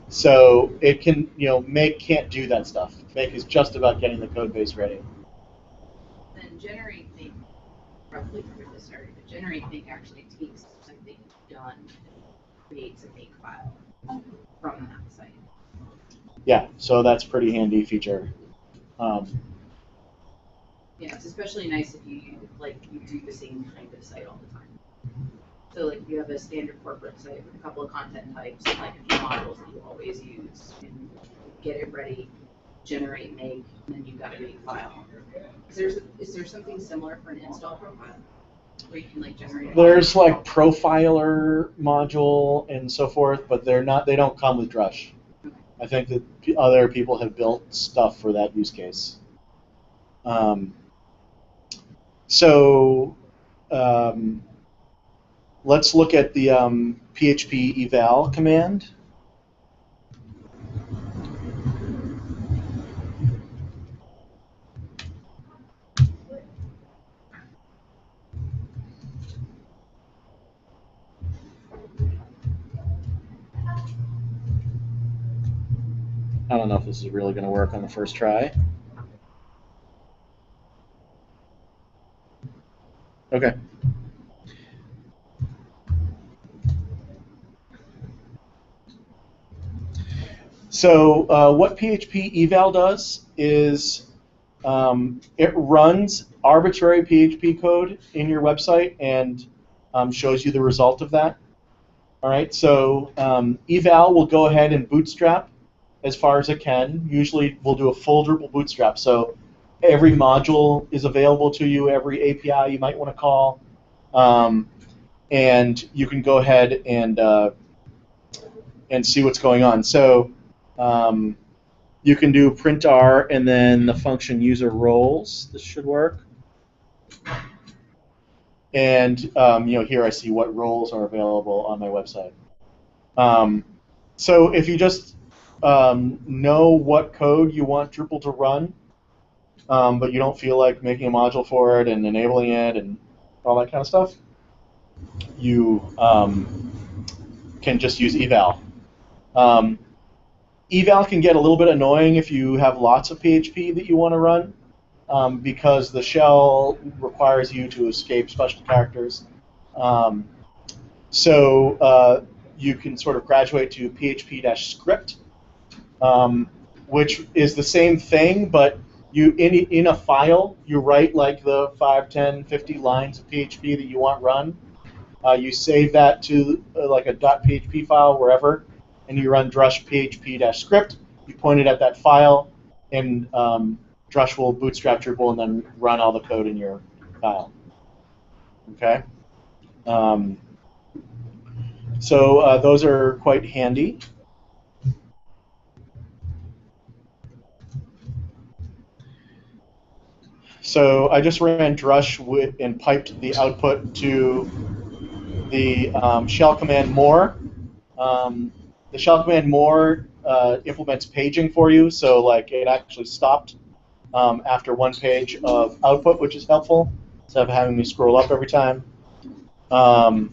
So it can, Make can't do that stuff. Make is just about getting the code base ready. Then generate make, roughly covered this already, but generate make actually takes something done and creates a make file from that site. Yeah, so that's a pretty handy feature. Yeah, it's especially nice if you do the same kind of site all the time. So like if you have a standard corporate site with a couple of content types and like a few modules that you always use, and get it ready, generate make, and then you've got a make file. Is there something similar for an install profile where you can like generate? There's like profiler module and so forth, but they don't come with Drush. Okay. I think that other people have built stuff for that use case. Let's look at the PHP eval command. I don't know if this is really going to work on the first try. Okay. So what PHP eval does is it runs arbitrary PHP code in your website and shows you the result of that. All right. So eval will go ahead and bootstrap as far as it can. Usually we'll do a full Drupal bootstrap. So every module is available to you, every API you might want to call, and you can go ahead and see what's going on. So you can do printr and then the function user roles. This should work. And here I see what roles are available on my website. So if you just know what code you want Drupal to run, but you don't feel like making a module for it and enabling it and all that kind of stuff, you can just use eval. Eval can get a little bit annoying if you have lots of PHP that you want to run, because the shell requires you to escape special characters. So you can sort of graduate to PHP-script, which is the same thing, but in a file, you write like the 5, 10, 50 lines of PHP that you want run. You save that to like a .php file wherever, and you run drush php-script. You point it at that file, and Drush will bootstrap Drupal and then run all the code in your file. Okay. So those are quite handy. So I just ran Drush and piped the output to the shell command more. The shell command more implements paging for you, so like it actually stopped after one page of output, which is helpful, instead of having me scroll up every time. The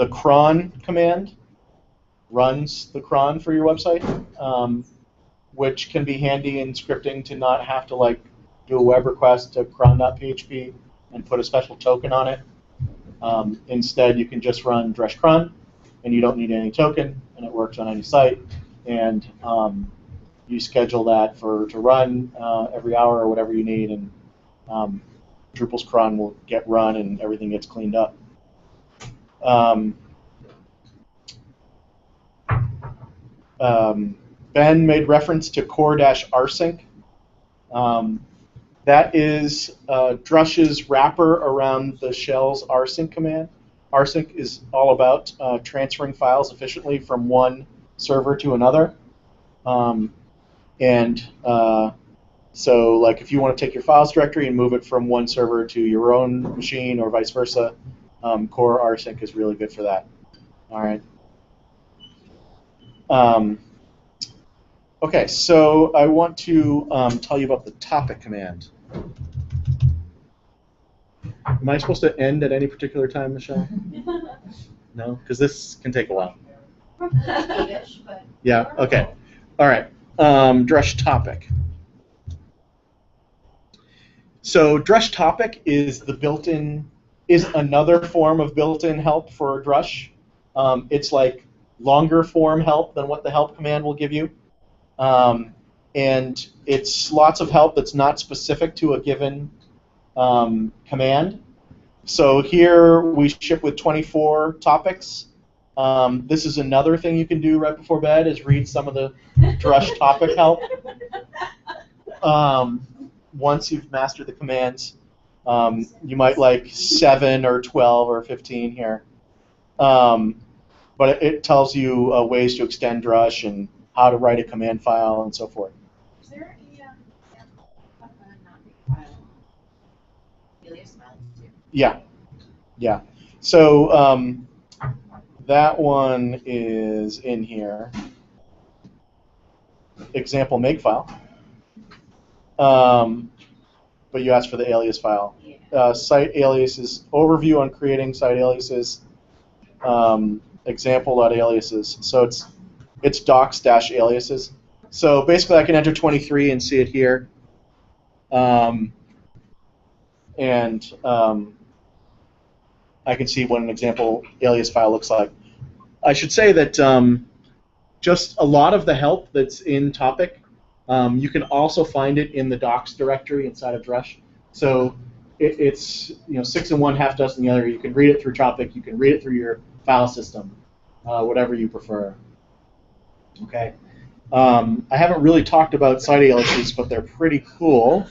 cron command runs the cron for your website, which can be handy in scripting to not have to like do a web request to cron.php and put a special token on it. Instead, you can just run drush cron, and you don't need any token, and it works on any site. And you schedule that to run every hour or whatever you need, and Drupal's cron will get run and everything gets cleaned up. Ben made reference to core-rsync. That is Drush's wrapper around the shell's rsync command. Rsync is all about transferring files efficiently from one server to another. So like if you want to take your files directory and move it from one server to your own machine or vice versa, core rsync is really good for that. All right. Okay, so I want to tell you about the topic command. Am I supposed to end at any particular time, Michelle? No? Because this can take a while. Yeah, okay. All right. Drush topic. So Drush topic is another form of built-in help for Drush. It's like longer form help than what the help command will give you. And it's lots of help that's not specific to a given command. So here we ship with 24 topics. This is another thing you can do right before bed, is read some of the Drush topic help. Once you've mastered the commands, you might like 7 or 12 or 15 here. But it tells you ways to extend Drush and how to write a command file and so forth. Is there a file, alias file too? Yeah, yeah. So that one is in here. Example makefile. But you asked for the alias file. Yeah. Site aliases, overview on creating site aliases, example.aliases. So it's docs-aliases. So basically I can enter 23 and see it here. I can see what an example alias file looks like. I should say that just a lot of the help that's in topic, you can also find it in the docs directory inside of Drush. So it's 6 in one, half dozen the other. You can read it through topic. You can read it through your file system, whatever you prefer. Okay. I haven't really talked about site aliases, but they're pretty cool.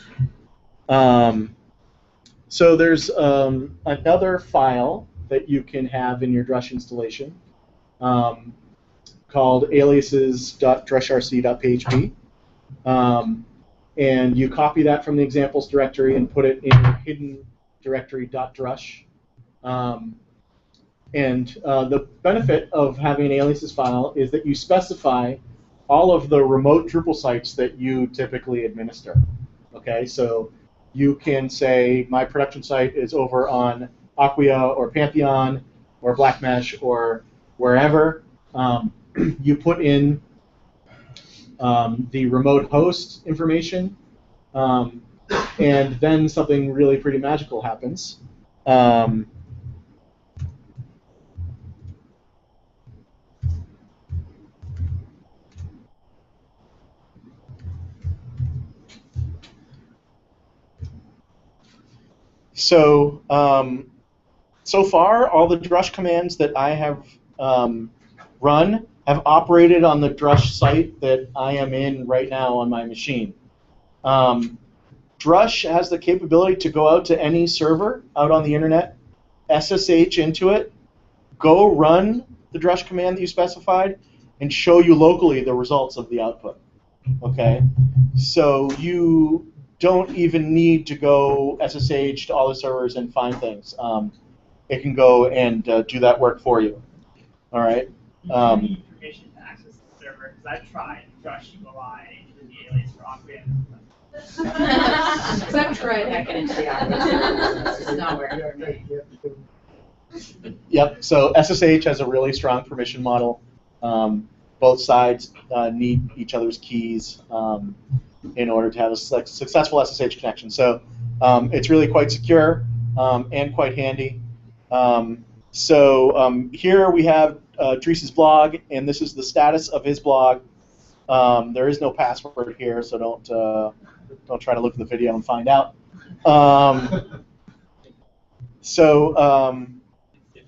So there's another file that you can have in your Drush installation called aliases.drushrc.php. And you copy that from the examples directory and put it in your hidden directory .drush. The benefit of having an aliases file is that you specify all of the remote Drupal sites that you typically administer. Okay, so you can say my production site is over on Acquia or Pantheon or Black Mesh or wherever. You put in the remote host information, and then something really pretty magical happens. So so far, all the Drush commands that I have run have operated on the Drush site that I am in right now on my machine. Drush has the capability to go out to any server out on the internet, SSH into it, go run the Drush command that you specified, and show you locally the results of the output. Okay, so you don't even need to go SSH to all the servers and find things. It can go and do that work for you. All right. You do need permission to access the server, because I've tried Drush UI with the alias for operating. Because I've tried hacking into the operating. It's just not working for me. Yep. So SSH has a really strong permission model. Both sides need each other's keys in order to have a successful SSH connection. So it's really quite secure and quite handy. Here we have Dries' blog, and this is the status of his blog. There is no password here, so don't try to look at the video and find out. If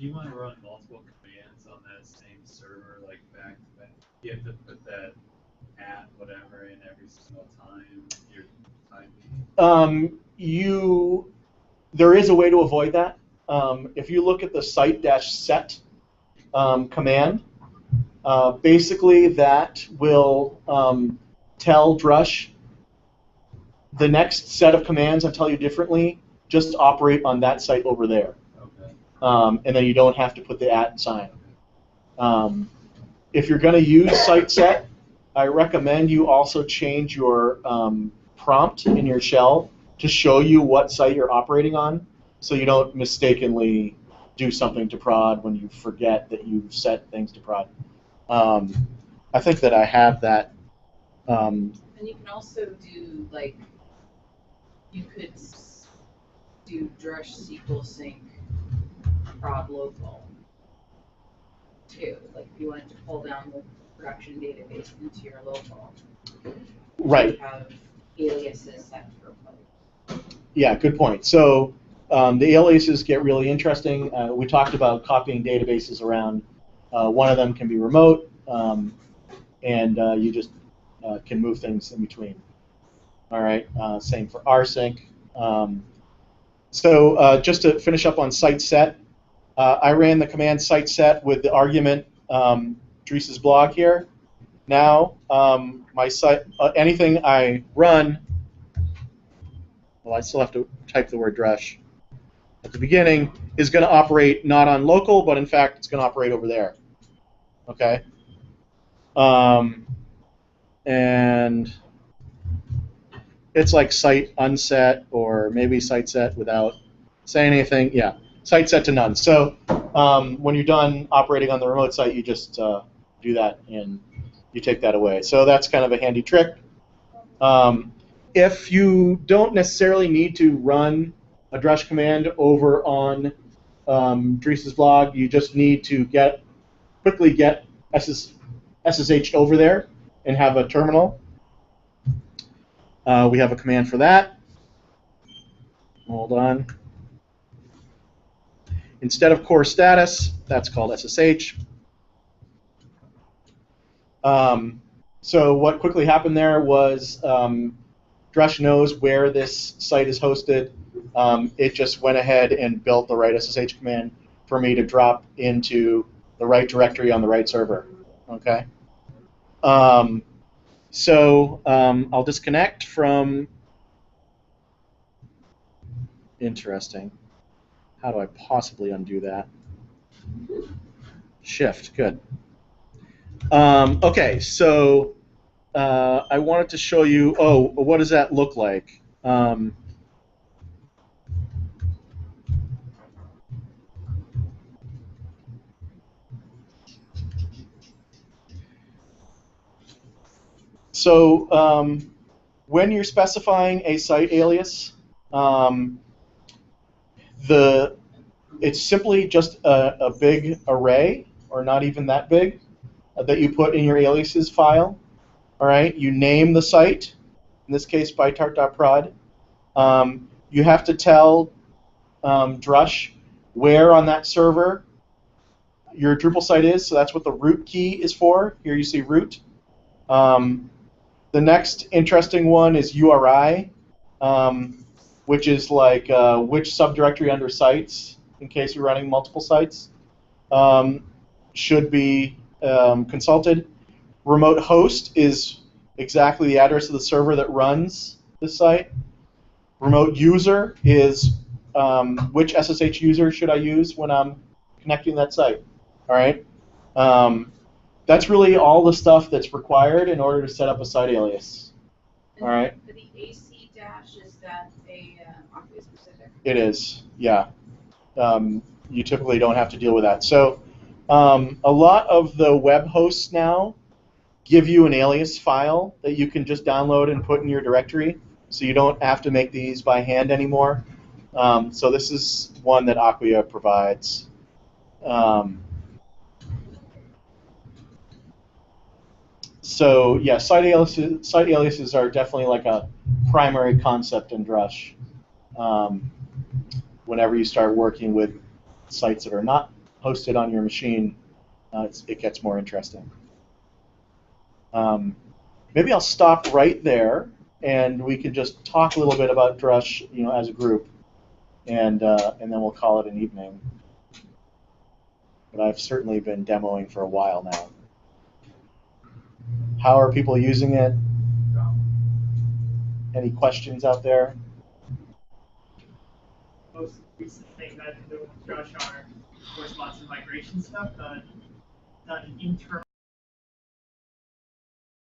you want to run multiple commands on that same server, like back to back, you have to put that at whatever in every single time you're typing. There is a way to avoid that. If you look at the site-set command, basically that will tell Drush the next set of commands I tell you differently, just operate on that site over there. Okay. And then you don't have to put the @ sign. If you're going to use site-set, I recommend you also change your prompt in your shell to show you what site you're operating on, so you don't mistakenly do something to prod when you forget that you've set things to prod. I think that I have that. And you can also do, like, you could do Drush SQL sync prod local too. Like if you wanted to pull down the production database into your local. Right. You have aliases set for both. Yeah, good point. So the aliases get really interesting. We talked about copying databases around. One of them can be remote, and you just can move things in between. All right, same for rsync. Just to finish up on site set, I ran the command site set with the argument Dries' blog here. Now my site, anything I run, well, I still have to type the word Drush at the beginning, is going to operate not on local, but in fact it's going to operate over there. Okay. And it's like site unset, or maybe site set without saying anything. Yeah, site set to none. So when you're done operating on the remote site, you just do that and you take that away. So that's kind of a handy trick. If you don't necessarily need to run a Drush command over on Dries' blog, you just need to quickly get SSH over there and have a terminal. We have a command for that. Hold on. Instead of core status, that's called SSH. So what quickly happened there was Drush knows where this site is hosted. It just went ahead and built the right SSH command for me to drop into the right directory on the right server. Okay. I'll disconnect from. Interesting. How do I possibly undo that? Shift. Good. Okay, so I wanted to show you. Oh, what does that look like? When you're specifying a site alias, it's simply just a big array, or not even that big, that you put in your aliases file. All right, you name the site, in this case bytart.prod. You have to tell Drush where on that server your Drupal site is, so that's what the root key is for. Here you see root. The next interesting one is URI, which is like which subdirectory under sites, in case you're running multiple sites, should be consulted. Remote host is exactly the address of the server that runs this site. Remote user is which SSH user should I use when I'm connecting that site. All right. That's really all the stuff that's required in order to set up a site alias. All right. For the AC dash, is that a Acquia specific? It is. Yeah. You typically don't have to deal with that. So a lot of the web hosts now give you an alias file that you can just download and put in your directory, so you don't have to make these by hand anymore. So this is one that Acquia provides. So yeah, site aliases are definitely like a primary concept in Drush. Whenever you start working with sites that are not hosted on your machine, it gets more interesting. Maybe I'll stop right there, and we can just talk a little bit about Drush, as a group, and then we'll call it an evening. But I've certainly been demoing for a while now. How are people using it? Any questions out there? Most recent things I've been doing with Drush are responsive migration stuff, done internal